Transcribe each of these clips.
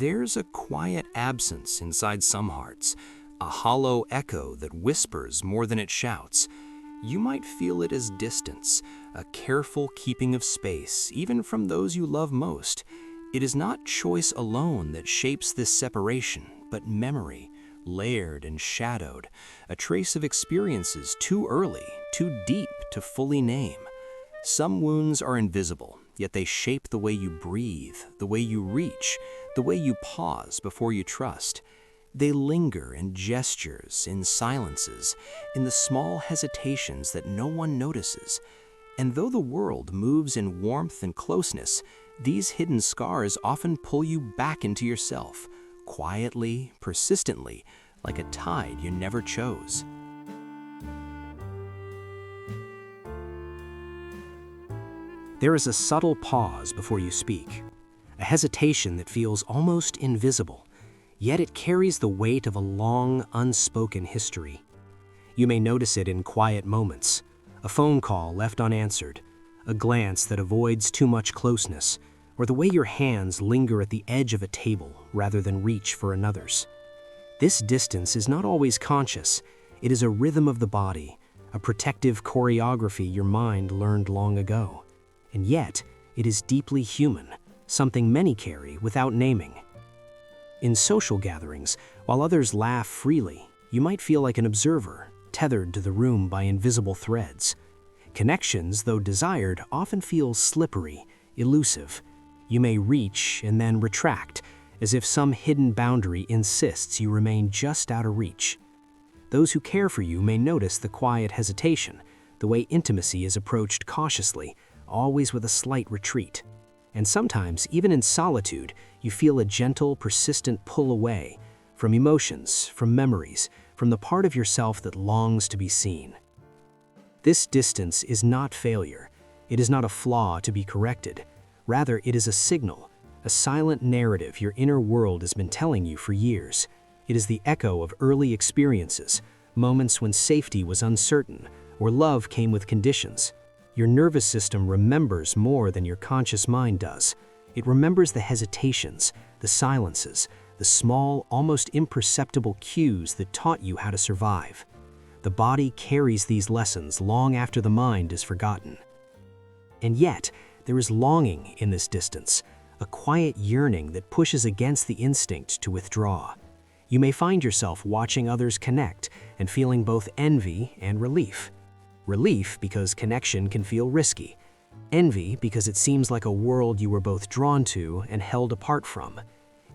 There's a quiet absence inside some hearts, a hollow echo that whispers more than it shouts. You might feel it as distance, a careful keeping of space, even from those you love most. It is not choice alone that shapes this separation, but memory, layered and shadowed, a trace of experiences too early, too deep to fully name. Some wounds are invisible, yet they shape the way you breathe, the way you reach, the way you pause before you trust. They linger in gestures, in silences, in the small hesitations that no one notices. And though the world moves in warmth and closeness, these hidden scars often pull you back into yourself, quietly, persistently, like a tide you never chose. There is a subtle pause before you speak, a hesitation that feels almost invisible, yet it carries the weight of a long, unspoken history. You may notice it in quiet moments, a phone call left unanswered, a glance that avoids too much closeness, or the way your hands linger at the edge of a table rather than reach for another's. This distance is not always conscious. It is a rhythm of the body, a protective choreography your mind learned long ago. And yet, it is deeply human, something many carry without naming. In social gatherings, while others laugh freely, you might feel like an observer, tethered to the room by invisible threads. Connections, though desired, often feel slippery, elusive. You may reach and then retract, as if some hidden boundary insists you remain just out of reach. Those who care for you may notice the quiet hesitation, the way intimacy is approached cautiously, always with a slight retreat. And sometimes, even in solitude, you feel a gentle, persistent pull away from emotions, from memories, from the part of yourself that longs to be seen. This distance is not failure. It is not a flaw to be corrected. Rather, it is a signal, a silent narrative your inner world has been telling you for years. It is the echo of early experiences, moments when safety was uncertain, or love came with conditions. Your nervous system remembers more than your conscious mind does. It remembers the hesitations, the silences, the small, almost imperceptible cues that taught you how to survive. The body carries these lessons long after the mind is forgotten. And yet, there is longing in this distance, a quiet yearning that pushes against the instinct to withdraw. You may find yourself watching others connect and feeling both envy and relief. Relief because connection can feel risky. Envy because it seems like a world you were both drawn to and held apart from.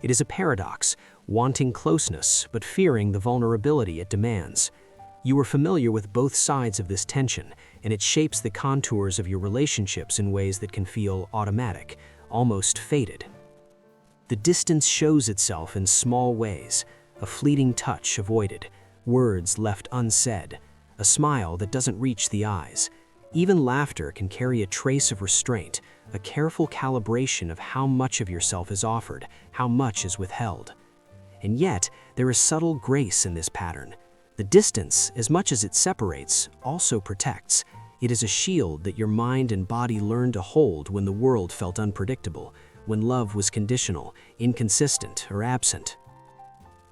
It is a paradox, wanting closeness but fearing the vulnerability it demands. You are familiar with both sides of this tension, and it shapes the contours of your relationships in ways that can feel automatic, almost fated. The distance shows itself in small ways, a fleeting touch avoided, words left unsaid, a smile that doesn't reach the eyes. Even laughter can carry a trace of restraint, a careful calibration of how much of yourself is offered, how much is withheld. And yet, there is subtle grace in this pattern. The distance, as much as it separates, also protects. It is a shield that your mind and body learned to hold when the world felt unpredictable, when love was conditional, inconsistent, or absent.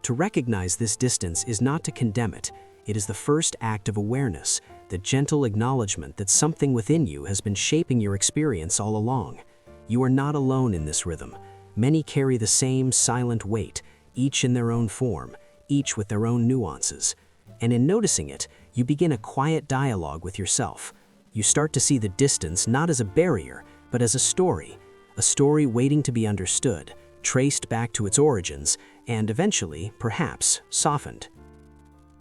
To recognize this distance is not to condemn it. It is the first act of awareness, the gentle acknowledgement that something within you has been shaping your experience all along. You are not alone in this rhythm. Many carry the same silent weight, each in their own form, each with their own nuances. And in noticing it, you begin a quiet dialogue with yourself. You start to see the distance not as a barrier, but as a story waiting to be understood, traced back to its origins, and eventually, perhaps, softened.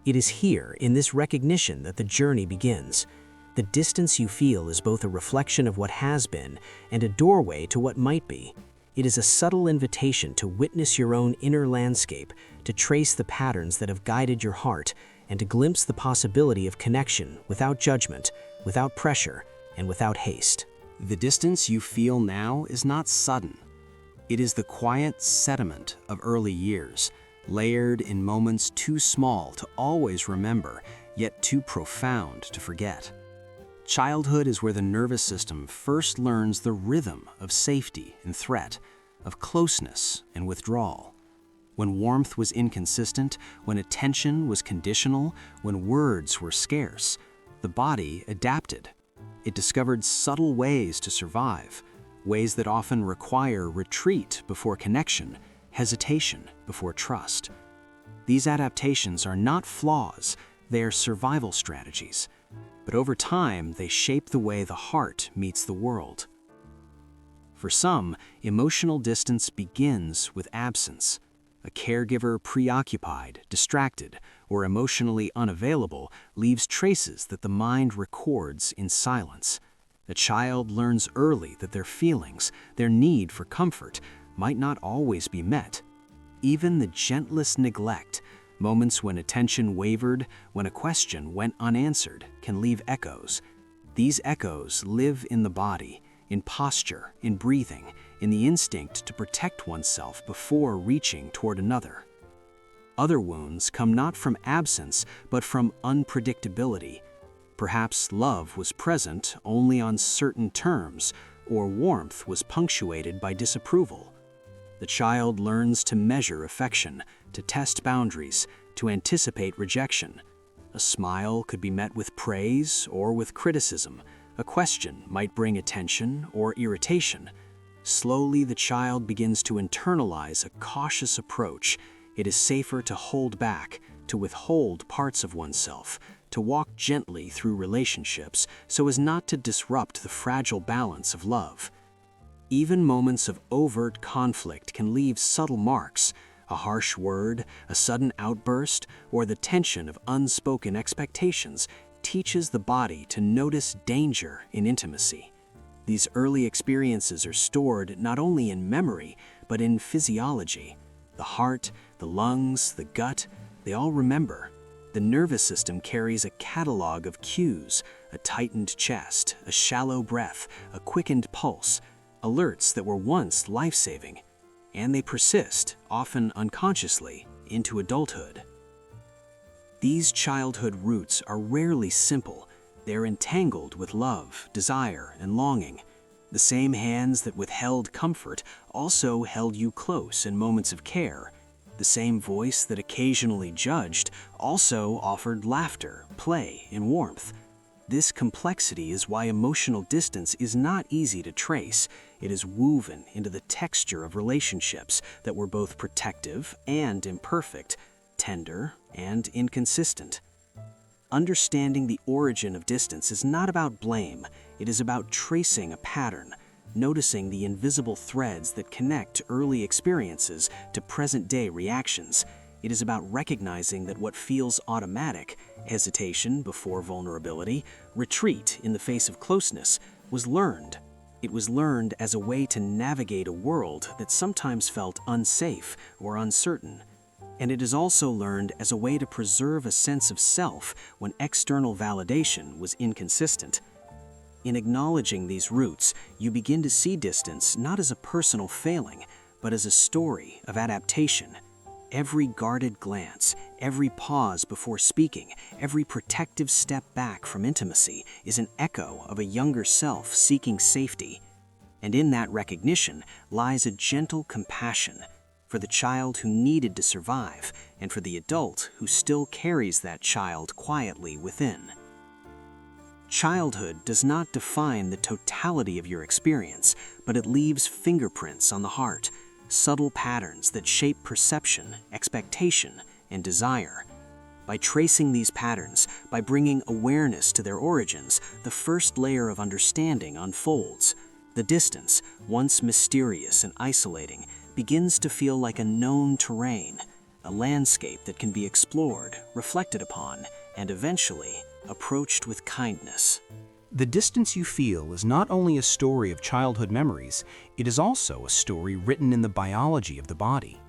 It is here, in this recognition, that the journey begins. The distance you feel is both a reflection of what has been and a doorway to what might be. It is a subtle invitation to witness your own inner landscape, to trace the patterns that have guided your heart, and to glimpse the possibility of connection without judgment, without pressure, and without haste. The distance you feel now is not sudden. It is the quiet sediment of early years, layered in moments too small to always remember, yet too profound to forget. Childhood is where the nervous system first learns the rhythm of safety and threat, of closeness and withdrawal. When warmth was inconsistent, when attention was conditional, when words were scarce, the body adapted. It discovered subtle ways to survive, ways that often require retreat before connection, hesitation before trust. These adaptations are not flaws, they are survival strategies. But over time, they shape the way the heart meets the world. For some, emotional distance begins with absence. A caregiver preoccupied, distracted, or emotionally unavailable leaves traces that the mind records in silence. A child learns early that their feelings, their need for comfort, might not always be met. Even the gentlest neglect, moments when attention wavered, when a question went unanswered, can leave echoes. These echoes live in the body, in posture, in breathing, in the instinct to protect oneself before reaching toward another. Other wounds come not from absence, but from unpredictability. Perhaps love was present only on certain terms, or warmth was punctuated by disapproval. The child learns to measure affection, to test boundaries, to anticipate rejection. A smile could be met with praise or with criticism. A question might bring attention or irritation. Slowly, the child begins to internalize a cautious approach. It is safer to hold back, to withhold parts of oneself, to walk gently through relationships so as not to disrupt the fragile balance of love. Even moments of overt conflict can leave subtle marks. A harsh word, a sudden outburst, or the tension of unspoken expectations teaches the body to notice danger in intimacy. These early experiences are stored not only in memory, but in physiology. The heart, the lungs, the gut, they all remember. The nervous system carries a catalog of cues, a tightened chest, a shallow breath, a quickened pulse, alerts that were once life-saving, and they persist, often unconsciously, into adulthood. These childhood roots are rarely simple. They're entangled with love, desire, and longing. The same hands that withheld comfort also held you close in moments of care. The same voice that occasionally judged also offered laughter, play, and warmth. This complexity is why emotional distance is not easy to trace. It is woven into the texture of relationships that were both protective and imperfect, tender and inconsistent. Understanding the origin of distance is not about blame. It is about tracing a pattern, noticing the invisible threads that connect early experiences to present-day reactions. It is about recognizing that what feels automatic, hesitation before vulnerability, retreat in the face of closeness, was learned. It was learned as a way to navigate a world that sometimes felt unsafe or uncertain. And it is also learned as a way to preserve a sense of self when external validation was inconsistent. In acknowledging these roots, you begin to see distance not as a personal failing, but as a story of adaptation. Every guarded glance, every pause before speaking, every protective step back from intimacy is an echo of a younger self seeking safety. And in that recognition lies a gentle compassion for the child who needed to survive and for the adult who still carries that child quietly within. Childhood does not define the totality of your experience, but it leaves fingerprints on the heart, subtle patterns that shape perception, expectation, and desire. By tracing these patterns, by bringing awareness to their origins, the first layer of understanding unfolds. The distance, once mysterious and isolating, begins to feel like a known terrain, a landscape that can be explored, reflected upon, and eventually approached with kindness. The distance you feel is not only a story of childhood memories, it is also a story written in the biology of the body.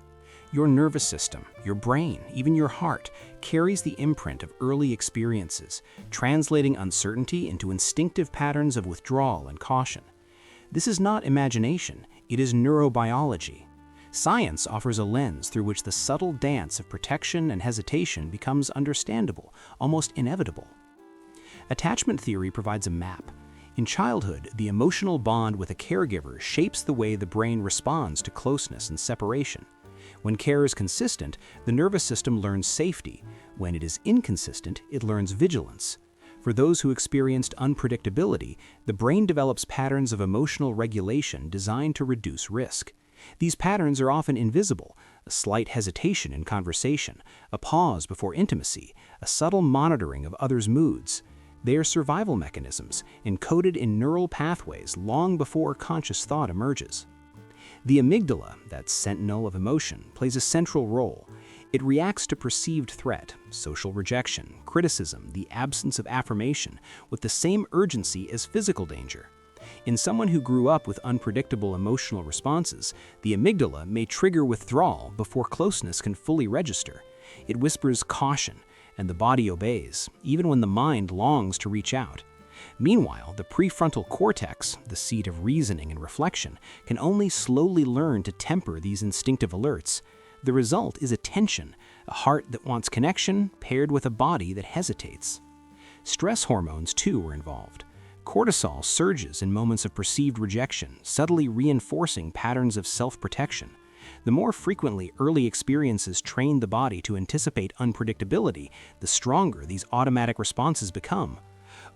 Your nervous system, your brain, even your heart, carries the imprint of early experiences, translating uncertainty into instinctive patterns of withdrawal and caution. This is not imagination, it is neurobiology. Science offers a lens through which the subtle dance of protection and hesitation becomes understandable, almost inevitable. Attachment theory provides a map. In childhood, the emotional bond with a caregiver shapes the way the brain responds to closeness and separation. When care is consistent, the nervous system learns safety. When it is inconsistent, it learns vigilance. For those who experienced unpredictability, the brain develops patterns of emotional regulation designed to reduce risk. These patterns are often invisible: a slight hesitation in conversation, a pause before intimacy, a subtle monitoring of others' moods. They are survival mechanisms encoded in neural pathways long before conscious thought emerges. The amygdala, that sentinel of emotion, plays a central role. It reacts to perceived threat, social rejection, criticism, the absence of affirmation, with the same urgency as physical danger. In someone who grew up with unpredictable emotional responses, the amygdala may trigger withdrawal before closeness can fully register. It whispers caution, and the body obeys, even when the mind longs to reach out. Meanwhile, the prefrontal cortex, the seat of reasoning and reflection, can only slowly learn to temper these instinctive alerts. The result is a tension, a heart that wants connection paired with a body that hesitates. Stress hormones, too, are involved. Cortisol surges in moments of perceived rejection, subtly reinforcing patterns of self-protection. The more frequently early experiences train the body to anticipate unpredictability, the stronger these automatic responses become.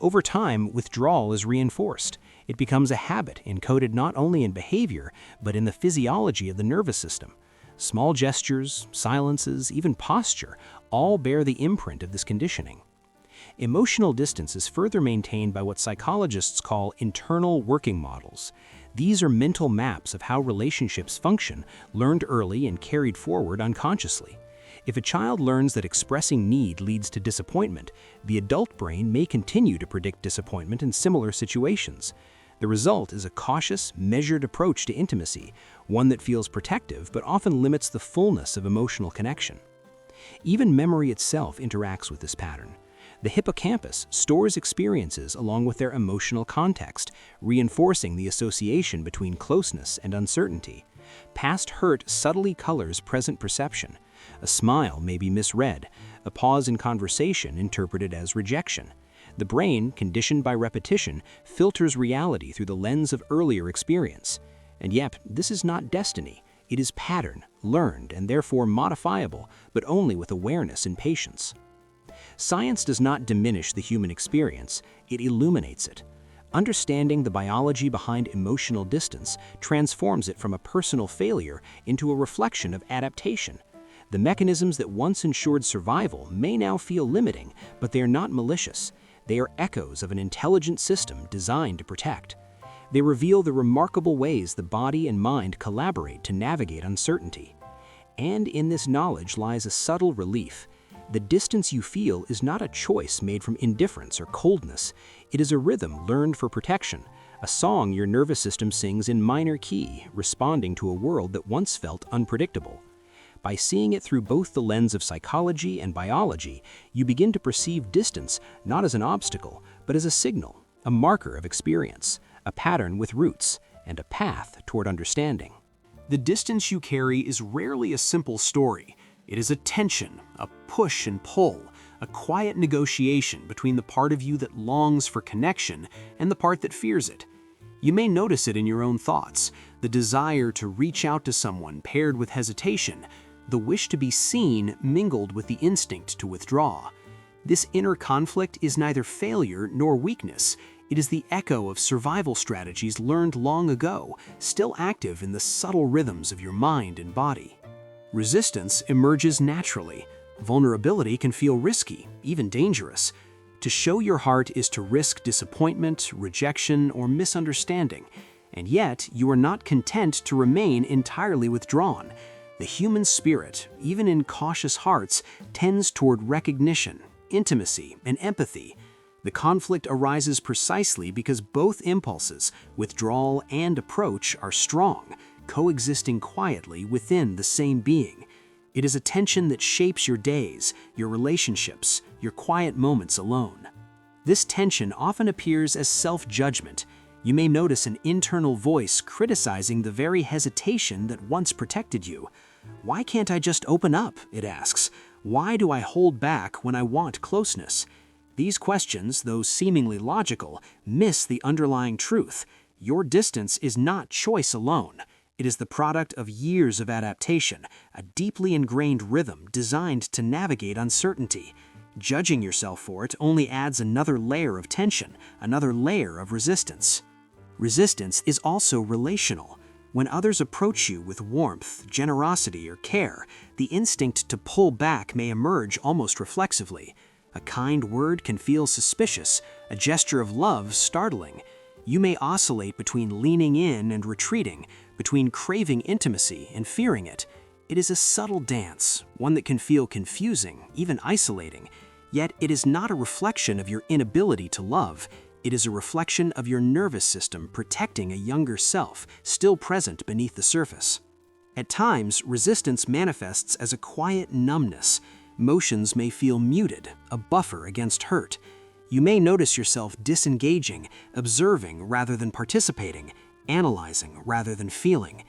Over time, withdrawal is reinforced. It becomes a habit encoded not only in behavior, but in the physiology of the nervous system. Small gestures, silences, even posture, all bear the imprint of this conditioning. Emotional distance is further maintained by what psychologists call internal working models. These are mental maps of how relationships function, learned early and carried forward unconsciously. If a child learns that expressing need leads to disappointment, the adult brain may continue to predict disappointment in similar situations. The result is a cautious, measured approach to intimacy, one that feels protective but often limits the fullness of emotional connection. Even memory itself interacts with this pattern. The hippocampus stores experiences along with their emotional context, reinforcing the association between closeness and uncertainty. Past hurt subtly colors present perception. A smile may be misread, a pause in conversation interpreted as rejection. The brain, conditioned by repetition, filters reality through the lens of earlier experience. And yet, this is not destiny. It is pattern, learned, and therefore modifiable, but only with awareness and patience. Science does not diminish the human experience, it illuminates it. Understanding the biology behind emotional distance transforms it from a personal failure into a reflection of adaptation. The mechanisms that once ensured survival may now feel limiting, but they are not malicious. They are echoes of an intelligent system designed to protect. They reveal the remarkable ways the body and mind collaborate to navigate uncertainty. And in this knowledge lies a subtle relief. The distance you feel is not a choice made from indifference or coldness. It is a rhythm learned for protection, a song your nervous system sings in minor key, responding to a world that once felt unpredictable. By seeing it through both the lens of psychology and biology, you begin to perceive distance not as an obstacle, but as a signal, a marker of experience, a pattern with roots, and a path toward understanding. The distance you carry is rarely a simple story. It is a tension, a push and pull, a quiet negotiation between the part of you that longs for connection and the part that fears it. You may notice it in your own thoughts, the desire to reach out to someone paired with hesitation, the wish to be seen mingled with the instinct to withdraw. This inner conflict is neither failure nor weakness. It is the echo of survival strategies learned long ago, still active in the subtle rhythms of your mind and body. Resistance emerges naturally. Vulnerability can feel risky, even dangerous. To show your heart is to risk disappointment, rejection, or misunderstanding. And yet, you are not content to remain entirely withdrawn. The human spirit, even in cautious hearts, tends toward recognition, intimacy, and empathy. The conflict arises precisely because both impulses, withdrawal and approach, are strong, coexisting quietly within the same being. It is a tension that shapes your days, your relationships, your quiet moments alone. This tension often appears as self-judgment. You may notice an internal voice criticizing the very hesitation that once protected you. "Why can't I just open up?" it asks. "Why do I hold back when I want closeness?" These questions, though seemingly logical, miss the underlying truth. Your distance is not choice alone. It is the product of years of adaptation, a deeply ingrained rhythm designed to navigate uncertainty. Judging yourself for it only adds another layer of tension, another layer of resistance. Resistance is also relational. When others approach you with warmth, generosity, or care, the instinct to pull back may emerge almost reflexively. A kind word can feel suspicious, a gesture of love startling. You may oscillate between leaning in and retreating, between craving intimacy and fearing it. It is a subtle dance, one that can feel confusing, even isolating. Yet it is not a reflection of your inability to love. It is a reflection of your nervous system protecting a younger self, still present beneath the surface. At times, resistance manifests as a quiet numbness. Motions may feel muted, a buffer against hurt. You may notice yourself disengaging, observing rather than participating, analyzing rather than feeling.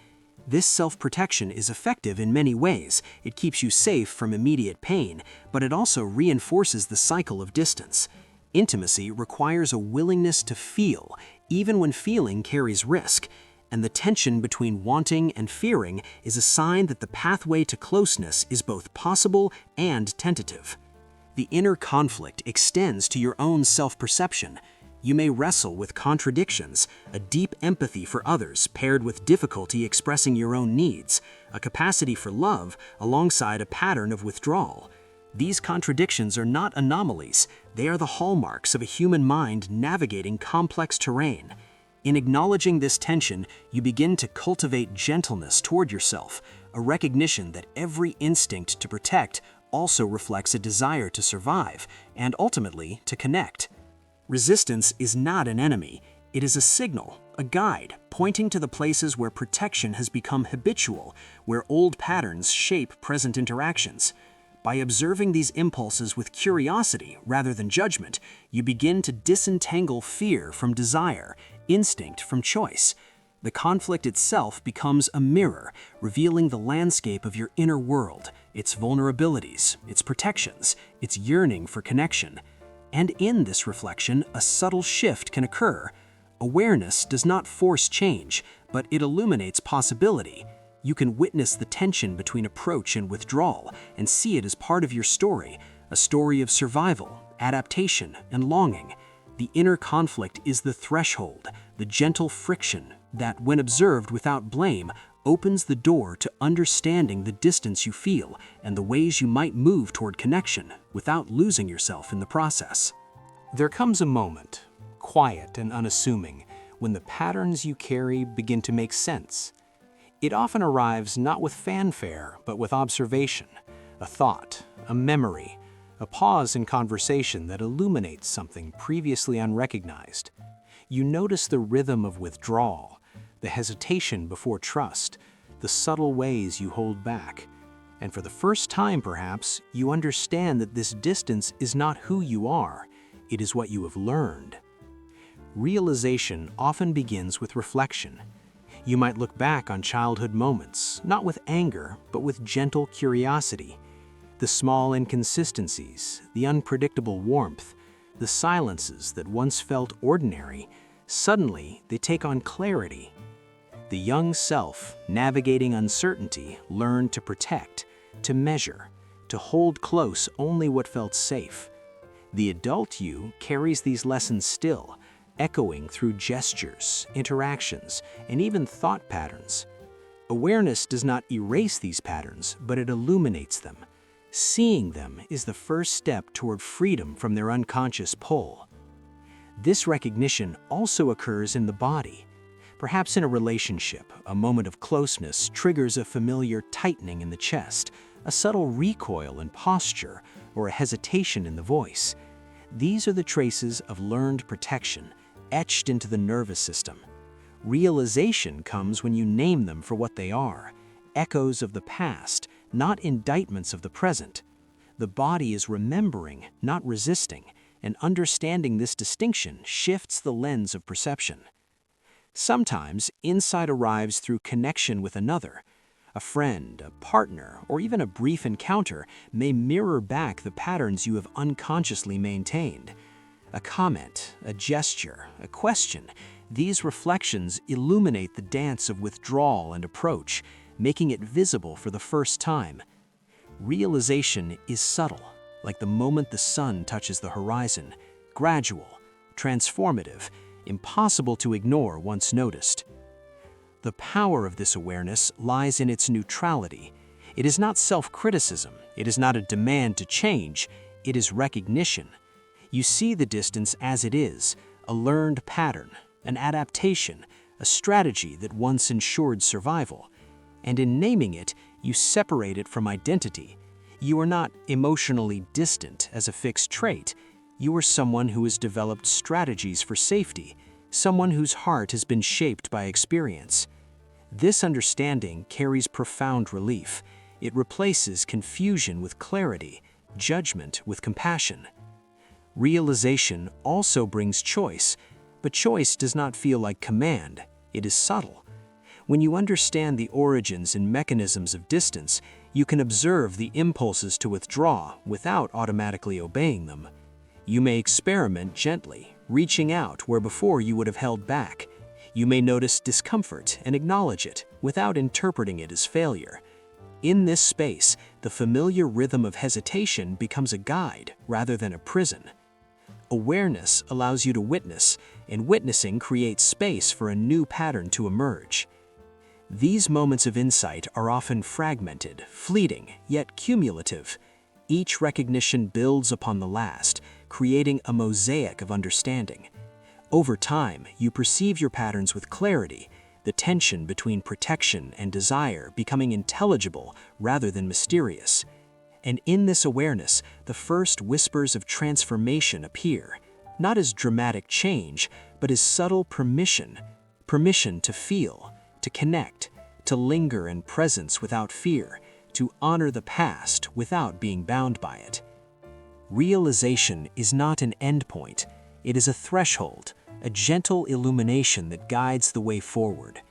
This self-protection is effective in many ways. It keeps you safe from immediate pain, but it also reinforces the cycle of distance. Intimacy requires a willingness to feel, even when feeling carries risk. And the tension between wanting and fearing is a sign that the pathway to closeness is both possible and tentative. The inner conflict extends to your own self-perception. You may wrestle with contradictions, a deep empathy for others paired with difficulty expressing your own needs, a capacity for love alongside a pattern of withdrawal. These contradictions are not anomalies, they are the hallmarks of a human mind navigating complex terrain. In acknowledging this tension, you begin to cultivate gentleness toward yourself, a recognition that every instinct to protect also reflects a desire to survive and ultimately to connect. Resistance is not an enemy, it is a signal, a guide, pointing to the places where protection has become habitual, where old patterns shape present interactions. By observing these impulses with curiosity rather than judgment, you begin to disentangle fear from desire, instinct from choice. The conflict itself becomes a mirror, revealing the landscape of your inner world, its vulnerabilities, its protections, its yearning for connection. And in this reflection, a subtle shift can occur. Awareness does not force change, but it illuminates possibility. You can witness the tension between approach and withdrawal and see it as part of your story, a story of survival, adaptation, and longing. The inner conflict is the threshold, the gentle friction that, when observed without blame, opens the door to understanding the distance you feel and the ways you might move toward connection without losing yourself in the process. There comes a moment, quiet and unassuming, when the patterns you carry begin to make sense. It often arrives not with fanfare, but with observation, a thought, a memory, a pause in conversation that illuminates something previously unrecognized. You notice the rhythm of withdrawal, the hesitation before trust, the subtle ways you hold back. And for the first time, perhaps, you understand that this distance is not who you are, it is what you have learned. Realization often begins with reflection. You might look back on childhood moments, not with anger, but with gentle curiosity. The small inconsistencies, the unpredictable warmth, the silences that once felt ordinary, suddenly they take on clarity. The young self, navigating uncertainty, learned to protect, to measure, to hold close only what felt safe. The adult you carries these lessons still, echoing through gestures, interactions, and even thought patterns. Awareness does not erase these patterns, but it illuminates them. Seeing them is the first step toward freedom from their unconscious pull. This recognition also occurs in the body. Perhaps in a relationship, a moment of closeness triggers a familiar tightening in the chest, a subtle recoil in posture, or a hesitation in the voice. These are the traces of learned protection, etched into the nervous system. Realization comes when you name them for what they are, echoes of the past, not indictments of the present. The body is remembering, not resisting, and understanding this distinction shifts the lens of perception. Sometimes, insight arrives through connection with another, A friend, a partner, or even a brief encounter may mirror back the patterns you have unconsciously maintained. A comment, a gesture, a question, these reflections illuminate the dance of withdrawal and approach, making it visible for the first time. Realization is subtle, like the moment the sun touches the horizon, gradual, transformative, impossible to ignore once noticed. The power of this awareness lies in its neutrality. It is not self-criticism, it is not a demand to change, it is recognition. You see the distance as it is, a learned pattern, an adaptation, a strategy that once ensured survival. And in naming it, you separate it from identity. You are not emotionally distant as a fixed trait. You are someone who has developed strategies for safety, someone whose heart has been shaped by experience. This understanding carries profound relief. It replaces confusion with clarity, judgment with compassion. Realization also brings choice, but choice does not feel like command. It is subtle. When you understand the origins and mechanisms of distance, you can observe the impulses to withdraw without automatically obeying them. You may experiment gently, reaching out where before you would have held back. You may notice discomfort and acknowledge it without interpreting it as failure. In this space, the familiar rhythm of hesitation becomes a guide rather than a prison. Awareness allows you to witness, and witnessing creates space for a new pattern to emerge. These moments of insight are often fragmented, fleeting, yet cumulative. Each recognition builds upon the last, creating a mosaic of understanding. Over time, you perceive your patterns with clarity, the tension between protection and desire becoming intelligible rather than mysterious. And in this awareness, the first whispers of transformation appear, not as dramatic change, but as subtle permission to feel, to connect, to linger in presence without fear, to honor the past without being bound by it. Realization is not an endpoint, it is a threshold, a gentle illumination that guides the way forward.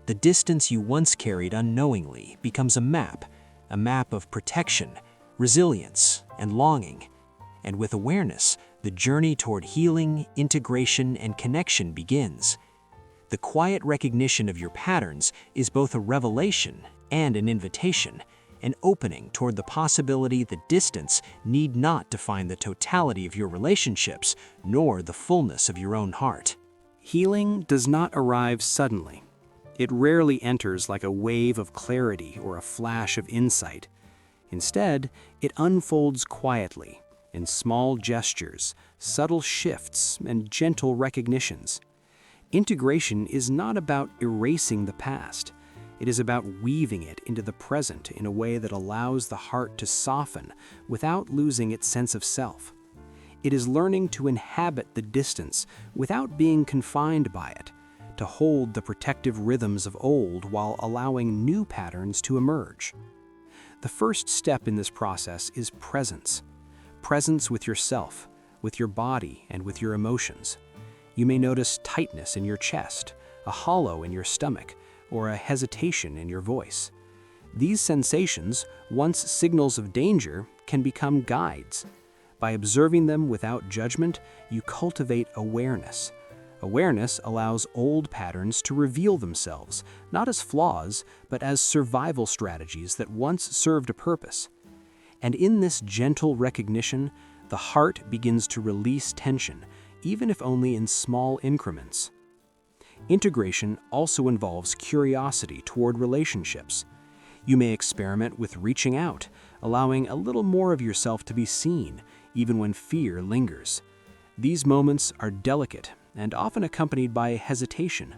The distance you once carried unknowingly becomes a map of protection, resilience, and longing. And with awareness, the journey toward healing, integration, and connection begins. The quiet recognition of your patterns is both a revelation and an invitation, an opening toward the possibility that distance need not define the totality of your relationships, nor the fullness of your own heart. Healing does not arrive suddenly. It rarely enters like a wave of clarity or a flash of insight. Instead, it unfolds quietly, in small gestures, subtle shifts, and gentle recognitions. Integration is not about erasing the past. It is about weaving it into the present in a way that allows the heart to soften without losing its sense of self. It is learning to inhabit the distance without being confined by it, to hold the protective rhythms of old while allowing new patterns to emerge. The first step in this process is presence. Presence with yourself, with your body, and with your emotions. You may notice tightness in your chest, a hollow in your stomach, or a hesitation in your voice. These sensations, once signals of danger, can become guides. By observing them without judgment, you cultivate awareness. Awareness allows old patterns to reveal themselves, not as flaws, but as survival strategies that once served a purpose. And in this gentle recognition, the heart begins to release tension, even if only in small increments. Integration also involves curiosity toward relationships. You may experiment with reaching out, allowing a little more of yourself to be seen, even when fear lingers. These moments are delicate and often accompanied by hesitation.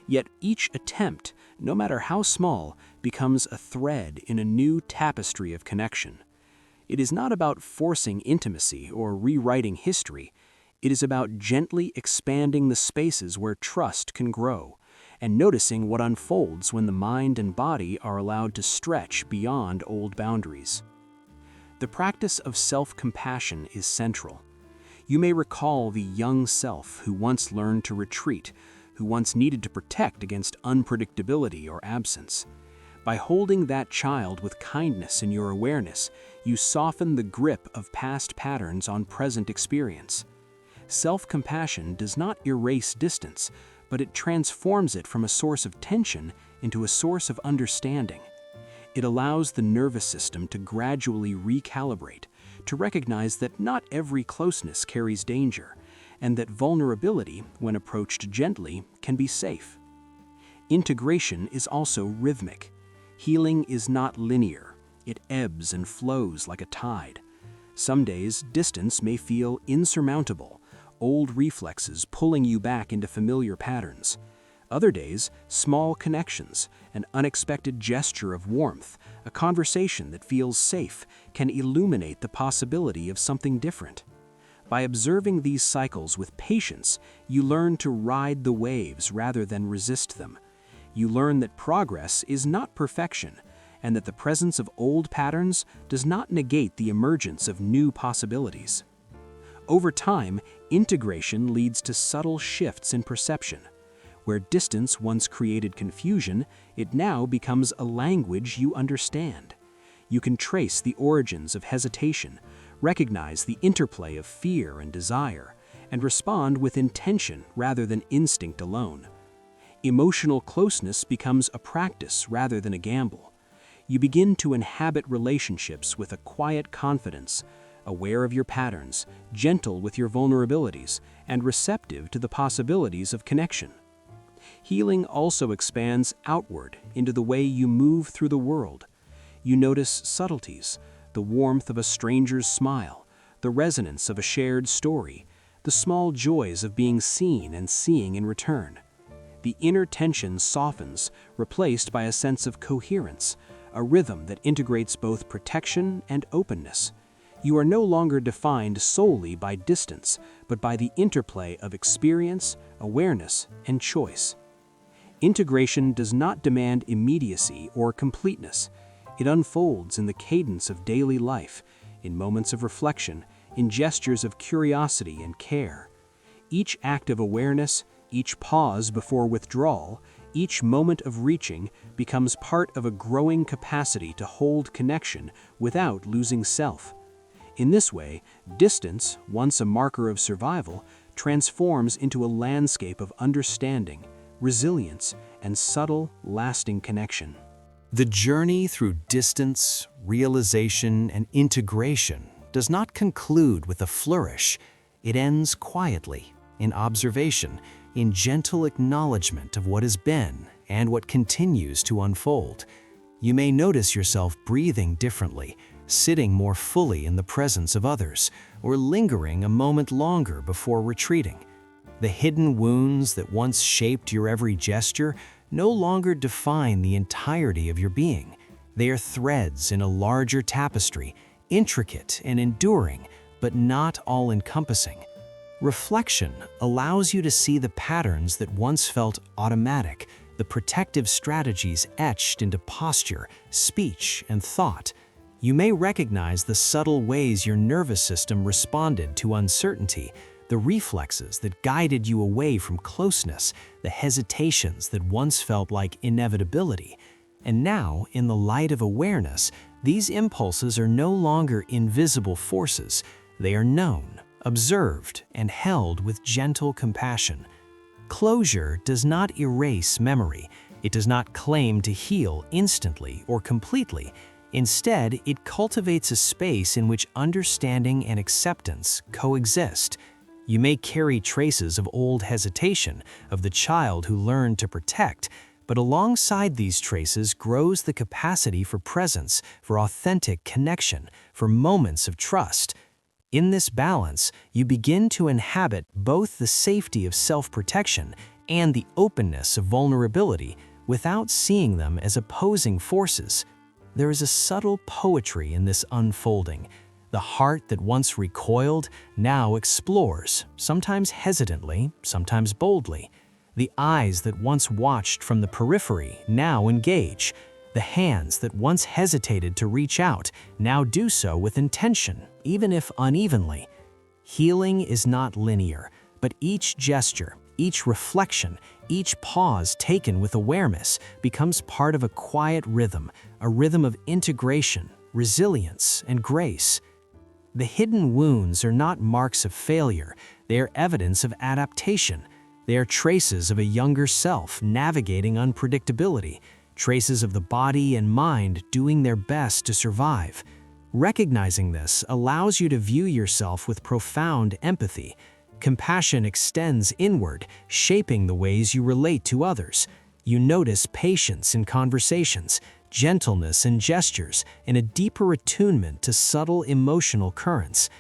Yet each attempt, no matter how small, becomes a thread in a new tapestry of connection. It is not about forcing intimacy or rewriting history. It is about gently expanding the spaces where trust can grow, and noticing what unfolds when the mind and body are allowed to stretch beyond old boundaries. The practice of self-compassion is central. You may recall the young self who once learned to retreat, who once needed to protect against unpredictability or absence. By holding that child with kindness in your awareness, you soften the grip of past patterns on present experience. Self-compassion does not erase distance, but it transforms it from a source of tension into a source of understanding. It allows the nervous system to gradually recalibrate, to recognize that not every closeness carries danger, and that vulnerability, when approached gently, can be safe. Integration is also rhythmic. Healing is not linear. It ebbs and flows like a tide. Some days, distance may feel insurmountable, old reflexes pulling you back into familiar patterns. Other days, small connections, an unexpected gesture of warmth, a conversation that feels safe, can illuminate the possibility of something different. By observing these cycles with patience, you learn to ride the waves rather than resist them. You learn that progress is not perfection, and that the presence of old patterns does not negate the emergence of new possibilities. Over time, integration leads to subtle shifts in perception. Where distance once created confusion, it now becomes a language you understand. You can trace the origins of hesitation, recognize the interplay of fear and desire, and respond with intention rather than instinct alone. Emotional closeness becomes a practice rather than a gamble. You begin to inhabit relationships with a quiet confidence, aware of your patterns, gentle with your vulnerabilities, and receptive to the possibilities of connection. Healing also expands outward into the way you move through the world. You notice subtleties, the warmth of a stranger's smile, the resonance of a shared story, the small joys of being seen and seeing in return. The inner tension softens, replaced by a sense of coherence, a rhythm that integrates both protection and openness. You are no longer defined solely by distance, but by the interplay of experience, awareness, and choice. Integration does not demand immediacy or completeness. It unfolds in the cadence of daily life, in moments of reflection, in gestures of curiosity and care. Each act of awareness, each pause before withdrawal, each moment of reaching becomes part of a growing capacity to hold connection without losing self. In this way, distance, once a marker of survival, transforms into a landscape of understanding, resilience, and subtle, lasting connection. The journey through distance, realization, and integration does not conclude with a flourish. It ends quietly, in observation, in gentle acknowledgement of what has been and what continues to unfold. You may notice yourself breathing differently, sitting more fully in the presence of others, or lingering a moment longer before retreating. The hidden wounds that once shaped your every gesture no longer define the entirety of your being. They are threads in a larger tapestry, intricate and enduring, but not all-encompassing. Reflection allows you to see the patterns that once felt automatic, the protective strategies etched into posture, speech, and thought. You may recognize the subtle ways your nervous system responded to uncertainty, the reflexes that guided you away from closeness, the hesitations that once felt like inevitability. And now, in the light of awareness, these impulses are no longer invisible forces. They are known, observed, and held with gentle compassion. Closure does not erase memory. It does not claim to heal instantly or completely. Instead, it cultivates a space in which understanding and acceptance coexist. You may carry traces of old hesitation, of the child who learned to protect, but alongside these traces grows the capacity for presence, for authentic connection, for moments of trust. In this balance, you begin to inhabit both the safety of self-protection and the openness of vulnerability without seeing them as opposing forces. There is a subtle poetry in this unfolding. The heart that once recoiled now explores, sometimes hesitantly, sometimes boldly. The eyes that once watched from the periphery now engage. The hands that once hesitated to reach out now do so with intention, even if unevenly. Healing is not linear, but each gesture, Each reflection, each pause taken with awareness becomes part of a quiet rhythm, a rhythm of integration, resilience, and grace. The hidden wounds are not marks of failure, they are evidence of adaptation. They are traces of a younger self navigating unpredictability, traces of the body and mind doing their best to survive. Recognizing this allows you to view yourself with profound empathy. Compassion extends inward, shaping the ways you relate to others. You notice patience in conversations, gentleness in gestures, and a deeper attunement to subtle emotional currents.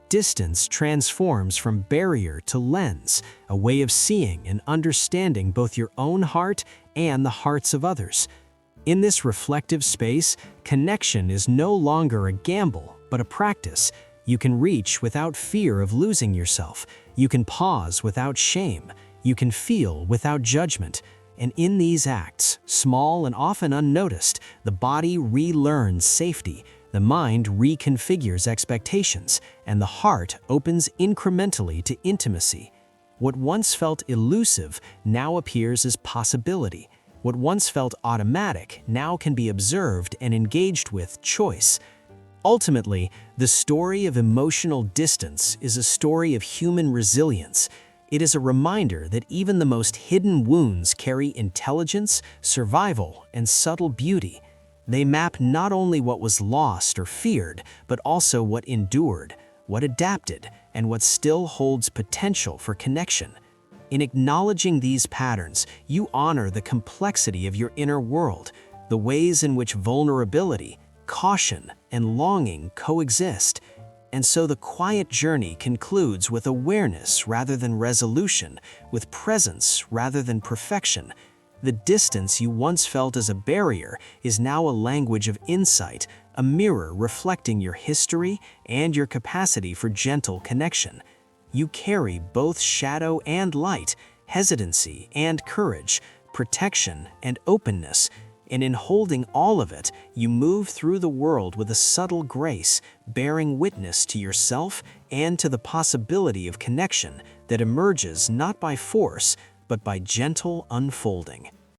Distance transforms from barrier to lens, a way of seeing and understanding both your own heart and the hearts of others. In this reflective space, connection is no longer a gamble, but a practice. You can reach without fear of losing yourself. You can pause without shame. You can feel without judgment. And in these acts, small and often unnoticed, the body relearns safety, the mind reconfigures expectations, and the heart opens incrementally to intimacy. What once felt elusive now appears as possibility. What once felt automatic now can be observed and engaged with choice. Ultimately, the story of emotional distance is a story of human resilience. It is a reminder that even the most hidden wounds carry intelligence, survival, and subtle beauty. They map not only what was lost or feared, but also what endured, what adapted, and what still holds potential for connection. In acknowledging these patterns, you honor the complexity of your inner world, the ways in which vulnerability, caution, and longing coexist. And so the quiet journey concludes with awareness rather than resolution, with presence rather than perfection. The distance you once felt as a barrier is now a language of insight, a mirror reflecting your history and your capacity for gentle connection. You carry both shadow and light, hesitancy and courage, protection and openness, and in holding all of it, you move through the world with a subtle grace, bearing witness to yourself and to the possibility of connection that emerges not by force, but by gentle unfolding.